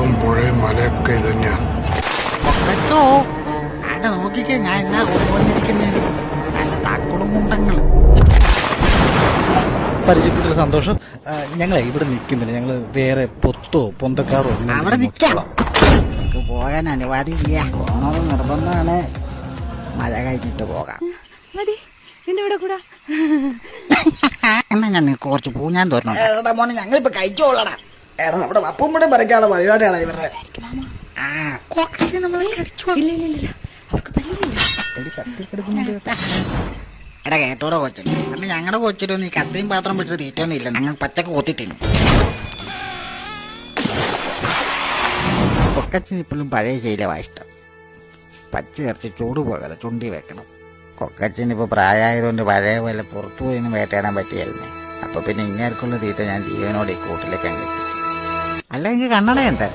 കുളവും പുഴയും മലയൊക്കെ ഇത് തന്നെയാണ്. പൊക്കച്ചോ ആടെ നോക്കിക്കേ, ഞാൻ എന്നാ കൊണ്ടുവന്നിരിക്കുന്നത് നല്ല താക്കോളും മുണ്ടങ്ങള്. പരിചയപ്പെട്ടൊരു സന്തോഷം. ഞങ്ങളെ ഇവിടെ നിൽക്കുന്നില്ല, ഞങ്ങള് വേറെ പൊന്തക്കാടോ അവിടെ നിൽക്കാം. നമുക്ക് പോകാൻ അനുവാദമില്ല, പോകണമെന്ന് നിർബന്ധമാണ്. മഴ കഴിഞ്ഞിട്ട് പോകാം. മതി, നിന്റെ ഇവിടെ കൂടാ. എന്നാ ഞാൻ കുറച്ച് പൂഞ്ഞാൻ തോരണം. മോനെ ഞങ്ങളിപ്പോ കഴിച്ചോളടാ. എടാ നമ്മുടെ അപ്പം കൂടെ പറിക്കാനുള്ള പരിപാടിയാണ് ഇവരുടെ. നമ്മളെ കഴിച്ചോ. ഇല്ല അവർക്ക് പറ്റില്ല. എടാ കേട്ടോടെ കൊച്ചു, അന്ന് ഞങ്ങളുടെ കൊച്ചിട്ടൊന്നും ഈ കത്തിയും പാത്രം പിടിച്ച് തീറ്റൊന്നും ഇല്ല. ഞങ്ങൾ പച്ചക്ക് കൊത്തിട്ടിരുന്നു. കൊക്കച്ചിന് ഇപ്പോഴും പഴയ ശീലമാണ് ഇഷ്ടം. പച്ച ഇറച്ചി ചൂട് പോകല ചുണ്ടി വെക്കണം. കൊക്കച്ചിന് ഇപ്പോൾ പ്രായമായതുകൊണ്ട് പഴയ പോലെ പുറത്തു പോയി വേട്ടയാടാൻ പറ്റിയല്ലേ. അപ്പൊ പിന്നെ ഇങ്ങേർക്കുള്ള തീറ്റ ഞാൻ ജീവനോടെ ഈ കൂട്ടിലേക്ക് അങ്ങ് എത്തിക്കും. അല്ലെങ്കിൽ കണ്ണടയുണ്ട്.